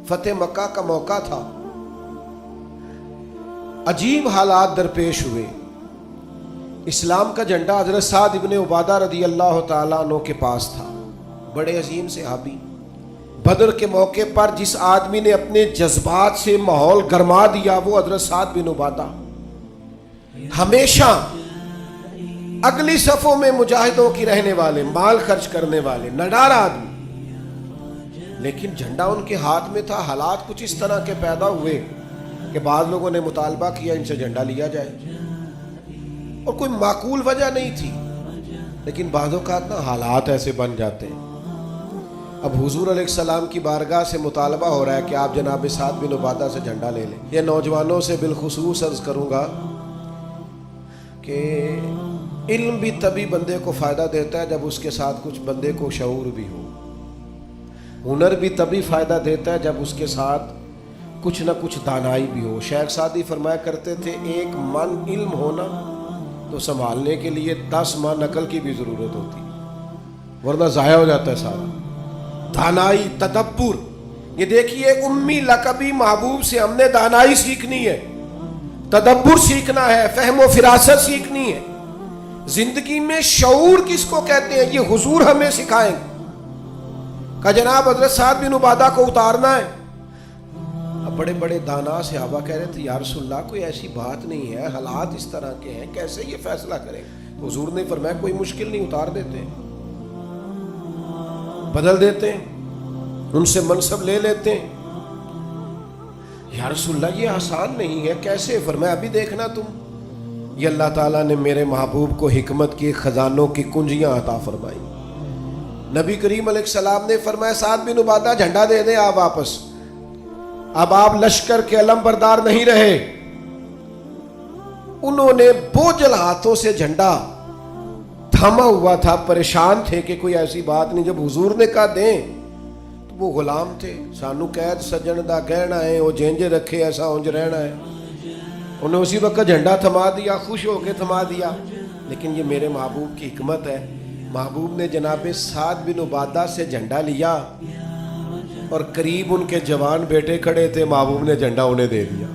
فتح مکہ کا موقع تھا، عجیب حالات درپیش ہوئے. اسلام کا جھنڈا حضرت سعد ابن عبادہ رضی اللہ تعالیٰ عنہ کے پاس تھا، بڑے عظیم صحابی. بدر کے موقع پر جس آدمی نے اپنے جذبات سے ماحول گرما دیا وہ حضرت سعد بن عبادہ. ہمیشہ اگلی صفوں میں مجاہدوں کی رہنے والے، مال خرچ کرنے والے، نڈار آدمی، لیکن جھنڈا ان کے ہاتھ میں تھا. حالات کچھ اس طرح کے پیدا ہوئے کہ بعض لوگوں نے مطالبہ کیا ان سے جھنڈا لیا جائے، اور کوئی معقول وجہ نہیں تھی، لیکن بعض اوقات نا حالات ایسے بن جاتے ہیں. اب حضور علیہ السلام کی بارگاہ سے مطالبہ ہو رہا ہے کہ آپ جناب سعد بن عبادہ سے جھنڈا لے لیں. یہ نوجوانوں سے بالخصوص عرض کروں گا کہ علم بھی تبھی بندے کو فائدہ دیتا ہے جب اس کے ساتھ کچھ بندے کو شعور بھی ہو. ہنر بھی تبھی فائدہ دیتا ہے جب اس کے ساتھ کچھ نہ کچھ دانائی بھی ہو. شیخ سعدی فرمایا کرتے تھے ایک من علم ہونا تو سنبھالنے کے لیے 10 من عقل کی بھی ضرورت ہوتی، ورنہ ضائع ہو جاتا ہے سارا. دانائی، تدبر. یہ دیکھیے امی لقبی محبوب سے ہم نے دانائی سیکھنی ہے، تدبر سیکھنا ہے، فہم و فراست سیکھنی ہے. زندگی میں شعور کس کو کہتے ہیں یہ حضور ہمیں سکھائیں کہ جناب حضرت سعد بن عبادہ کو اتارنا ہے. اب بڑے بڑے دانا صحابہ کہہ رہے تھے یا رسول اللہ کوئی ایسی بات نہیں ہے، حالات اس طرح کے ہیں، کیسے یہ فیصلہ کریں. حضور نے فرمایا کوئی مشکل نہیں، اتار دیتے ہیں، بدل دیتے ہیں، ان سے منصب لے لیتے ہیں. یا رسول اللہ یہ آسان نہیں ہے، کیسے؟ فرمایا ابھی دیکھنا تم. یہ اللہ تعالیٰ نے میرے محبوب کو حکمت کی خزانوں کی کنجیاں عطا فرمائی. نبی کریم علیہ السلام نے فرمایا سعد بن عبادہ جھنڈا دے دیں آپ واپس. اب آپ لشکر کے علم بردار نہیں رہے. انہوں نے بوجھل ہاتھوں سے جھنڈا تھاما ہوا تھا، پریشان تھے کہ کوئی ایسی بات نہیں. جب حضور نے کہا دیں تو وہ غلام تھے. سانو قید سجن دا کہنا ہے، وہ جینج رکھے ایسا اونج رہنا ہے. انہیں اسی وقت جھنڈا تھما دیا، خوش ہو کے تھما دیا. لیکن یہ میرے محبوب کی حکمت ہے. محبوب نے جناب سعد بن عبادہ سے جھنڈا لیا اور قریب ان کے جوان بیٹے کھڑے تھے، محبوب نے جھنڈا انہیں دے دیا.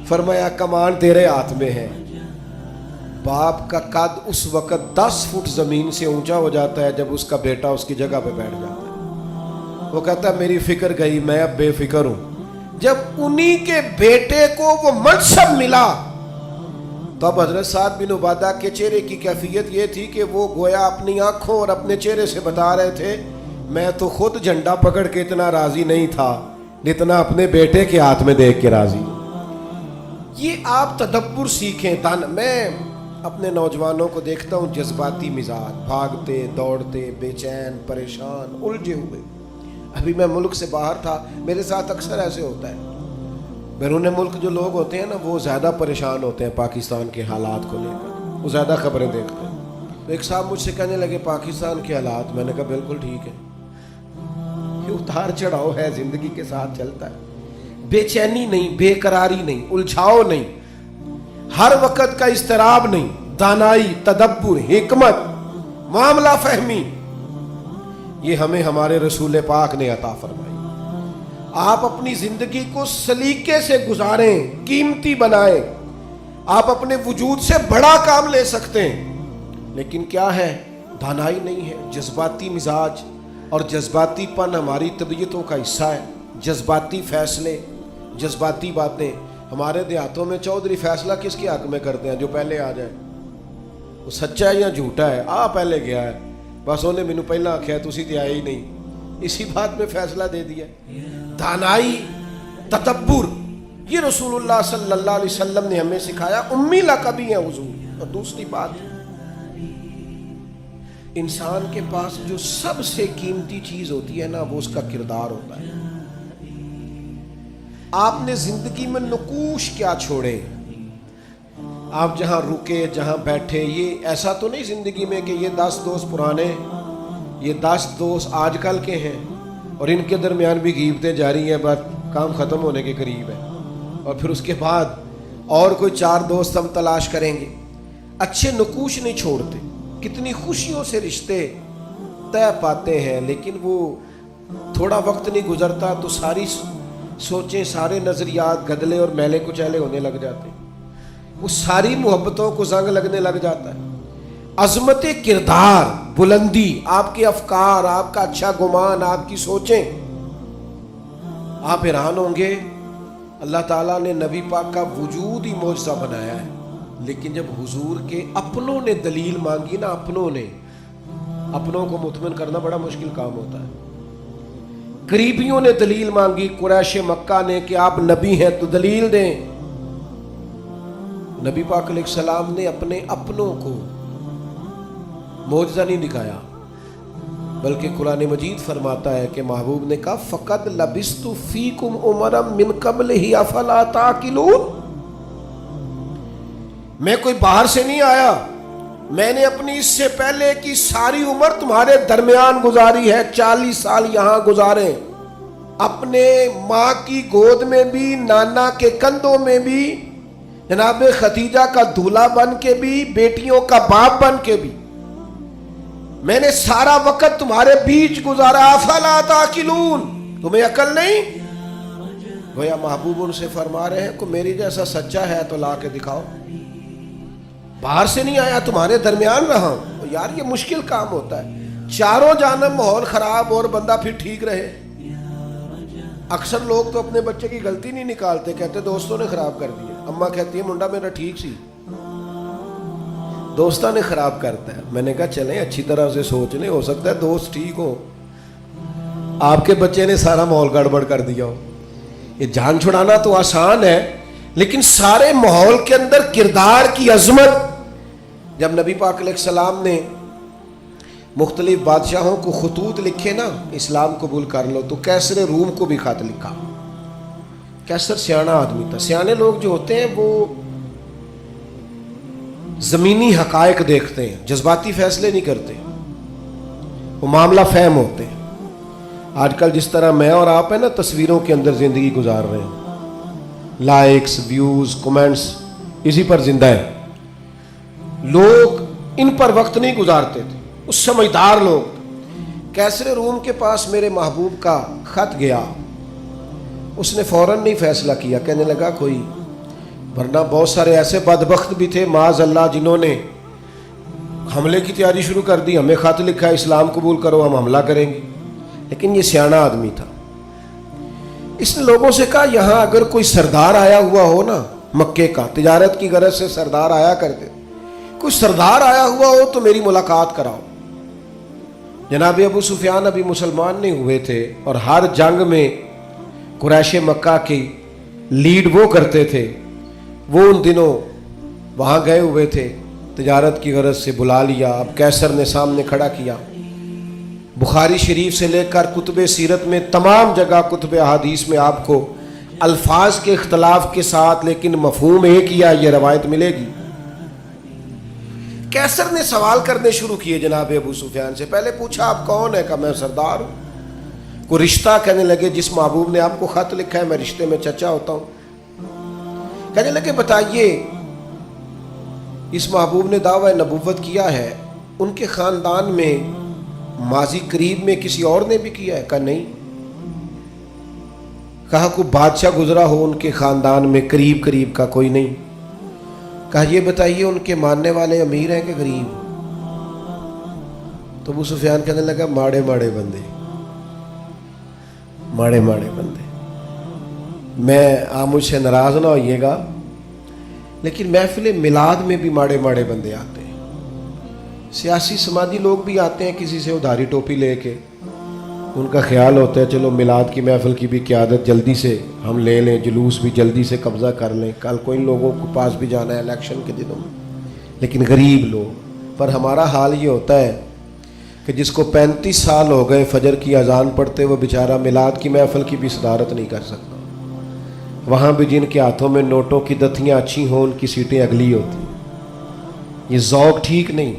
فرمایا کمان تیرے ہاتھ میں ہے. باپ کا قد اس وقت 10 فٹ زمین سے اونچا ہو جاتا ہے جب اس کا بیٹا اس کی جگہ پہ بیٹھ جاتا ہے. وہ کہتا ہے میری فکر گئی، میں اب بے فکر ہوں. جب انہی کے بیٹے کو وہ منصب ملا تو اب حضرت سعد بن عبادہ کے چہرے کی کیفیت یہ تھی کہ وہ گویا اپنی آنکھوں اور اپنے چہرے سے بتا رہے تھے میں تو خود جھنڈا پکڑ کے اتنا راضی نہیں تھا جتنا اپنے بیٹے کے ہاتھ میں دیکھ کے راضی. یہ آپ تدبر سیکھیں. میں اپنے نوجوانوں کو دیکھتا ہوں جذباتی مزاج، بھاگتے دوڑتے، بے چین، پریشان، الجھے ہوئے. ابھی میں ملک سے باہر تھا، میرے ساتھ اکثر ایسے ہوتا ہے. بیرون ملک جو لوگ ہوتے ہیں نا وہ زیادہ پریشان ہوتے ہیں پاکستان کے حالات کو لے کر، وہ زیادہ خبریں دیکھتے ہیں. تو ایک صاحب مجھ سے کہنے لگے پاکستان کے حالات. میں نے کہا بالکل ٹھیک ہے، یہ اتار چڑھاؤ ہے، زندگی کے ساتھ چلتا ہے. بے چینی نہیں، بے قراری نہیں، الجھاؤ نہیں، ہر وقت کا اضطراب نہیں. دانائی، تدبر، حکمت، معاملہ فہمی، یہ ہمیں ہمارے رسول پاک نے عطا فرمائی. آپ اپنی زندگی کو سلیقے سے گزاریں، قیمتی بنائیں. آپ اپنے وجود سے بڑا کام لے سکتے ہیں، لیکن کیا ہے؟ دانائی نہیں ہے. جذباتی مزاج اور جذباتی پن ہماری طبیعتوں کا حصہ ہے. جذباتی فیصلے، جذباتی باتیں. ہمارے دیہاتوں میں چودھری فیصلہ کس کے حق میں کرتے ہیں؟ جو پہلے آ جائے. وہ سچا ہے یا جھوٹا ہے؟ پہلے گیا ہے، بس انہیں مینوں پہلا آخیا تسی تے آئے ہی نہیں، اسی بات میں فیصلہ دے دیا. دانائی، تدبر، یہ رسول اللہ صلی اللہ علیہ وسلم نے ہمیں سکھایا. امی لقبی ہیں حضور. اور دوسری بات، انسان کے پاس جو سب سے قیمتی چیز ہوتی ہے نا وہ اس کا کردار ہوتا ہے. آپ نے زندگی میں نقوش کیا چھوڑے؟ آپ جہاں رکے، جہاں بیٹھے، یہ ایسا تو نہیں زندگی میں کہ یہ 10 دوست پرانے، یہ 10 دوست آج کل کے ہیں اور ان کے درمیان بھی غیبتیں جاری ہیں، بس کام ختم ہونے کے قریب ہے اور پھر اس کے بعد اور کوئی 4 دوست ہم تلاش کریں گے. اچھے نقوش نہیں چھوڑتے. کتنی خوشیوں سے رشتے طے پاتے ہیں، لیکن وہ تھوڑا وقت نہیں گزرتا تو ساری سوچیں، سارے نظریات گدلے اور میلے کچیلے ہونے لگ جاتے ہیں، وہ ساری محبتوں کو زنگ لگنے لگ جاتا ہے۔ عظمت کردار، بلندی، آپ کے افکار، آپ کا اچھا گمان، آپ کی سوچیں، آپ حیران ہوں گے اللہ تعالیٰ نے نبی پاک کا وجود ہی معجزہ بنایا ہے، لیکن جب حضور کے اپنوں نے دلیل مانگی نا، اپنوں کو مطمئن کرنا بڑا مشکل کام ہوتا ہے۔ قریبیوں نے دلیل مانگی، قریش مکہ نے کہ آپ نبی ہیں تو دلیل دیں، نبی پاک علیہ السلام نے اپنے اپنوں کو معجزہ نہیں دکھایا، بلکہ قرآن مجید فرماتا ہے کہ محبوب نے کہا فقد لبثت فیکم عمرا من قبلہ افلا تعقلون، میں کوئی باہر سے نہیں آیا، میں نے اپنی اس سے پہلے کی ساری عمر تمہارے درمیان گزاری ہے، 40 سال یہاں گزارے، اپنے ماں کی گود میں بھی، نانا کے کندھوں میں بھی، جناب خدیجہ کا دولہا بن کے بھی، بیٹیوں کا باپ بن کے بھی، میں نے سارا وقت تمہارے بیچ گزارا، افلا تعقلون، تمہیں عقل نہیں؟ گویا محبوب ان سے فرما رہے ہیں کہ میری جیسا سچا ہے تو لا کے دکھاؤ، باہر سے نہیں آیا، تمہارے درمیان رہا ہوں۔ یار یہ مشکل کام ہوتا ہے، چاروں جانب ماحول خراب اور بندہ پھر ٹھیک رہے۔ اکثر لوگ تو اپنے بچے کی غلطی نہیں نکالتے، کہتے دوستوں نے خراب کر دیا، اماں کہتی ہے منڈا میرا ٹھیک سی، دوستوں نے خراب کرتا ہے۔ میں نے کہا چلیں اچھی طرح سے سوچ لیں، ہو سکتا ہے دوست ٹھیک ہو، آپ کے بچے نے سارا ماحول گڑبڑ کر دیا ہو۔ یہ جان چھڑانا تو آسان ہے، لیکن سارے ماحول کے اندر کردار کی عظمت۔ جب نبی پاک علیہ السلام نے مختلف بادشاہوں کو خطوط لکھے نا، اسلام قبول کر لو، تو کیسر روم کو بھی خط لکھا۔ کیسر سیانا آدمی تھا، سیانے لوگ جو ہوتے ہیں وہ زمینی حقائق دیکھتے ہیں، جذباتی فیصلے نہیں کرتے، وہ معاملہ فہم ہوتے ہیں۔ آج کل جس طرح میں اور آپ ہیں نا تصویروں کے اندر زندگی گزار رہے ہیں، لائکس، ویوز، کمنٹس، اسی پر زندہ ہے۔ لوگ ان پر وقت نہیں گزارتے تھے، اس سمجھدار لوگ۔ کیسر روم کے پاس میرے محبوب کا خط گیا، اس نے فوراً نہیں فیصلہ کیا، کہنے لگا کوئی، ورنہ بہت سارے ایسے بدبخت بھی تھے معاذ اللہ جنہوں نے حملے کی تیاری شروع کر دی، ہمیں خط لکھا ہے اسلام قبول کرو ہم حملہ کریں گے، لیکن یہ سیانا آدمی تھا۔ اس نے لوگوں سے کہا یہاں اگر کوئی سردار آیا ہوا ہو نا، مکے کا تجارت کی غرض سے سردار آیا کرتے، کوئی سردار آیا ہوا ہو تو میری ملاقات کراؤ۔ جناب ابو سفیان ابھی مسلمان نہیں ہوئے تھے، اور ہر جنگ میں قریش مکہ کی لیڈ وہ کرتے تھے، وہ ان دنوں وہاں گئے ہوئے تھے، تجارت کی غرض سے بلا لیا۔ اب کیسر نے سامنے کھڑا کیا، بخاری شریف سے لے کر کتب سیرت میں تمام جگہ کتب احادیث میں آپ کو الفاظ کے اختلاف کے ساتھ لیکن مفہوم ایک ہی یہ روایت ملے گی۔ کیسر نے سوال کرنے شروع کیے جناب ابو سفیان سے، پہلے پوچھا آپ کون ہے؟ کہا میں سردار ہوں۔ کوئی رشتہ؟ کہنے لگے جس محبوب نے آپ کو خط لکھا ہے میں رشتے میں چچا ہوتا ہوں۔ کہنے لگے بتائیے اس محبوب نے دعویٰ نبوت کیا ہے، ان کے خاندان میں ماضی قریب میں کسی اور نے بھی کیا ہے؟ کہا نہیں۔ کہا کوئی بادشاہ گزرا ہو ان کے خاندان میں قریب کا؟ کوئی نہیں۔ کہا یہ بتائیے ان کے ماننے والے امیر ہیں کہ غریب؟ تو ابو سفیان کہنے لگا ماڑے ماڑے بندے، ماڑے ماڑے بندے۔ میں آپ مجھ سے ناراض نہ ہوئیے گا، لیکن محفل میلاد میں بھی ماڑے ماڑے بندے آتے ہیں، سیاسی سماجی لوگ بھی آتے ہیں کسی سے ادھاری ٹوپی لے کے، ان کا خیال ہوتا ہے چلو میلاد کی محفل کی بھی قیادت جلدی سے ہم لے لیں، جلوس بھی جلدی سے قبضہ کر لیں، کل کو ان لوگوں کے پاس بھی جانا ہے الیکشن کے دنوں میں۔ لیکن غریب لوگ، پر ہمارا حال یہ ہوتا ہے کہ جس کو 35 سال ہو گئے فجر کی اذان پڑھتے، وہ بیچارہ میلاد کی محفل کی بھی صدارت نہیں کر سکتا۔ وہاں بھی جن کے ہاتھوں میں نوٹوں کی دتیاں اچھی ہوں ان کی سیٹیں اگلی ہوتی ہیں۔ یہ ذوق ٹھیک نہیں،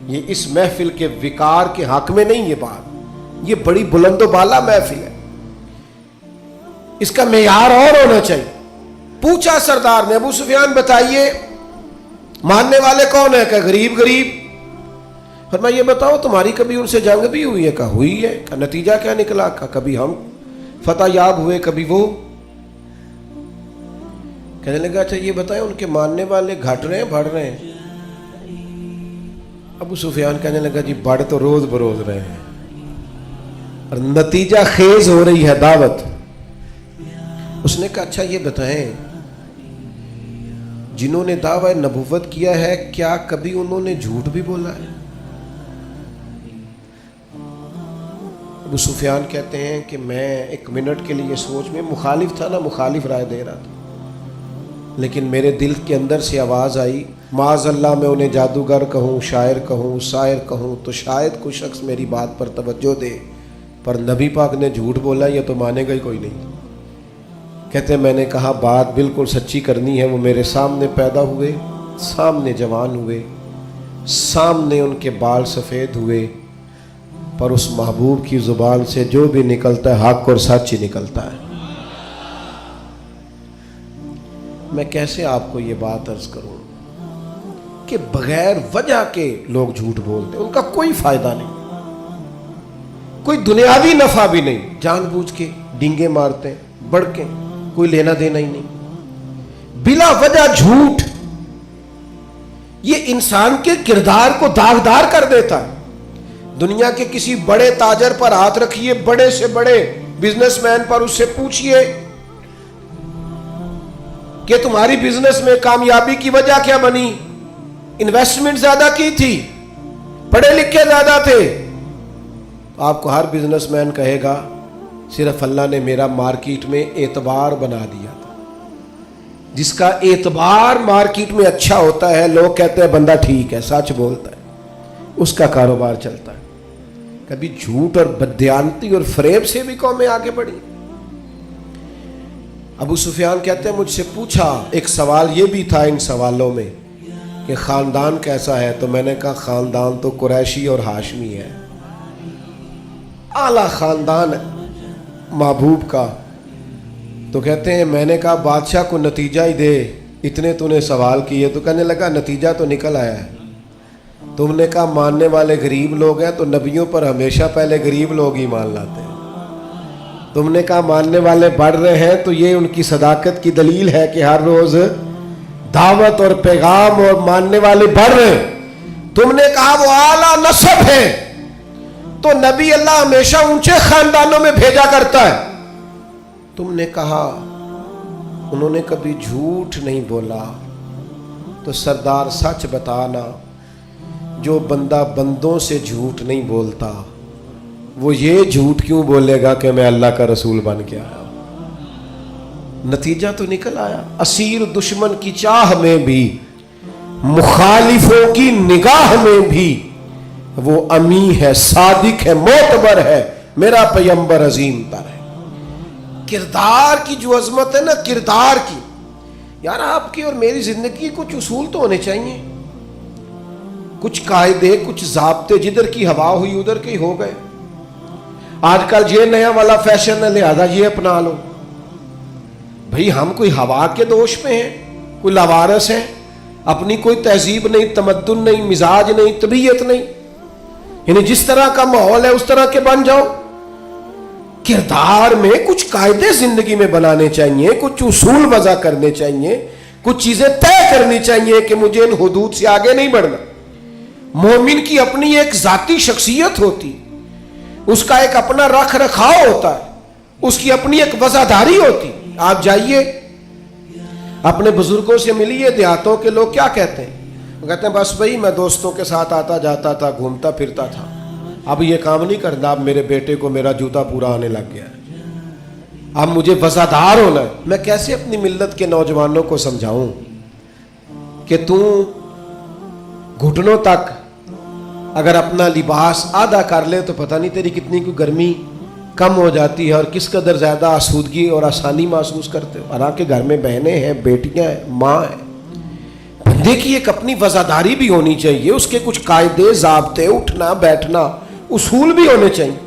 یہ اس محفل کے وقار کے حق میں نہیں۔ یہ بات یہ بڑی بلند و بالا محفل ہے، اس کا معیار اور ہونا چاہیے۔ پوچھا سردار نے ابو سفیان بتائیے ماننے والے کون ہیں؟ کہ غریب۔ فرمایا یہ بتاؤ تمہاری کبھی ان سے جنگ بھی ہوئی ہے؟ کہا ہوئی ہے۔ کہا نتیجہ کیا نکلا؟ کہا کبھی ہم فتح یاب ہوئے کبھی وہ۔ کہنے لگا اچھا یہ بتائیں ان کے ماننے والے گھٹ رہے ہیں بڑھ رہے ہیں؟ ابو سفیان کہنے لگا جی بڑھ تو روز بروز رہے ہیں اور نتیجہ خیز ہو رہی ہے دعوت۔ اس نے کہا اچھا یہ بتائیں جنہوں نے دعوی نبوت کیا ہے کیا کبھی انہوں نے جھوٹ بھی بولا ہے؟ ابو سفیان کہتے ہیں کہ میں ایک منٹ کے لیے سوچ میں مخالف تھا نا، مخالف رائے دے رہا تھا، لیکن میرے دل کے اندر سے آواز آئی معاذ اللہ میں انہیں جادوگر کہوں، شاعر کہوں، شاعر کہوں تو شاید کوئی شخص میری بات پر توجہ دے، پر نبی پاک نے جھوٹ بولا یہ تو مانے گا ہی کوئی نہیں۔ کہتے ہیں میں نے کہا بات بالکل سچی کرنی ہے۔ وہ میرے سامنے پیدا ہوئے، سامنے جوان ہوئے، سامنے ان کے بال سفید ہوئے، پر اس محبوب کی زبان سے جو بھی نکلتا ہے حق اور سچ ہی نکلتا ہے۔ میں کیسے آپ کو یہ بات عرض کروں کہ بغیر وجہ کے لوگ جھوٹ بولتے ہیں، ان کا کوئی فائدہ نہیں، کوئی دنیاوی نفع بھی نہیں، جان بوجھ کے ڈینگے مارتے ہیں، بڑکیں، کوئی لینا دینا ہی نہیں، بلا وجہ جھوٹ۔ یہ انسان کے کردار کو داغدار کر دیتا ہے۔ دنیا کے کسی بڑے تاجر پر ہاتھ رکھیے، بڑے سے بڑے بزنس مین پر، اس سے پوچھئے کہ تمہاری بزنس میں کامیابی کی وجہ کیا بنی؟ انویسٹمنٹ زیادہ کی تھی، پڑھے لکھے زیادہ تھے؟ تو آپ کو ہر بزنس مین کہے گا صرف اللہ نے میرا مارکیٹ میں اعتبار بنا دیا تھا۔ جس کا اعتبار مارکیٹ میں اچھا ہوتا ہے لوگ کہتے ہیں بندہ ٹھیک ہے، سچ بولتا ہے، اس کا کاروبار چلتا ہے۔ کبھی جھوٹ اور بددیانتی اور فریب سے بھی قومیں آگے بڑھی۔ ابو سفیان کہتے ہیں مجھ سے پوچھا، ایک سوال یہ بھی تھا ان سوالوں میں کہ خاندان کیسا ہے؟ تو میں نے کہا خاندان تو قریشی اور ہاشمی ہے، اعلیٰ خاندان محبوب کا۔ تو کہتے ہیں میں نے کہا بادشاہ کو نتیجہ ہی دے، اتنے تو نے سوال کیے۔ تو کہنے لگا نتیجہ تو نکل آیا ہے۔ تم نے کہا ماننے والے غریب لوگ ہیں، تو نبیوں پر ہمیشہ پہلے غریب لوگ ہی مان لاتے ہیں۔ تم نے کہا ماننے والے بڑھ رہے ہیں، تو یہ ان کی صداقت کی دلیل ہے کہ ہر روز دعوت اور پیغام اور ماننے والے بڑھ رہے ہیں۔ تم نے کہا وہ اعلیٰ نسب ہے، تو نبی اللہ ہمیشہ اونچے خاندانوں میں بھیجا کرتا ہے۔ تم نے کہا انہوں نے کبھی جھوٹ نہیں بولا، تو سردار سچ بتانا، جو بندہ بندوں سے جھوٹ نہیں بولتا وہ یہ جھوٹ کیوں بولے گا کہ میں اللہ کا رسول بن کے آیا؟ نتیجہ تو نکل آیا۔ اسیر دشمن کی چاہ میں بھی، مخالفوں کی نگاہ میں بھی وہ امی ہے، صادق ہے، معتبر ہے، میرا پیغمبر عظیم تر ہے۔ کردار کی جو عظمت ہے نا، کردار کی، یار آپ کی اور میری زندگی کچھ اصول تو ہونے چاہیے، کچھ قاعدے، کچھ ضابطے، جدھر کی ہوا ہوئی ادھر کے ہو گئے۔ آج کل یہ نیا والا فیشن ہے لہذا یہ اپنا لو۔ بھئی ہم کوئی ہوا کے دوش پہ ہیں، کوئی لاوارث ہیں، اپنی کوئی تہذیب نہیں، تمدن نہیں، مزاج نہیں، طبیعت نہیں، یعنی جس طرح کا ماحول ہے اس طرح کے بن جاؤ۔ کردار میں کچھ قاعدے زندگی میں بنانے چاہیے، کچھ اصول وضع کرنے چاہیے، کچھ چیزیں طے کرنی چاہیے کہ مجھے ان حدود سے آگے نہیں بڑھنا۔ مومن کی اپنی ایک ذاتی شخصیت ہوتی، اس کا ایک اپنا رکھ رکھاؤ ہوتا ہے، اس کی اپنی ایک وفاداری ہوتی۔ آپ جائیے اپنے بزرگوں سے ملیے، دیہاتوں کے لوگ کیا کہتے ہیں؟ وہ کہتے ہیں بس بھائی میں دوستوں کے ساتھ آتا جاتا تھا، گھومتا پھرتا تھا، اب یہ کام نہیں کرنا، اب میرے بیٹے کو میرا جوتا پورا آنے لگ گیا ہے، اب مجھے وفادار ہونا ہے۔ میں کیسے اپنی ملت کے نوجوانوں کو سمجھاؤں کہ تم گھٹنوں تک اگر اپنا لباس آدھا کر لے تو پتہ نہیں تیری کتنی کوئی گرمی کم ہو جاتی ہے اور کس قدر زیادہ آسودگی اور آسانی محسوس کرتے ہو۔ حالانکہ گھر میں بہنیں ہیں، بیٹیاں ہیں، ماں ہیں۔ بندے کی ایک اپنی وفاداری بھی ہونی چاہیے، اس کے کچھ قاعدے، ضابطے، اٹھنا بیٹھنا، اصول بھی ہونے چاہیے۔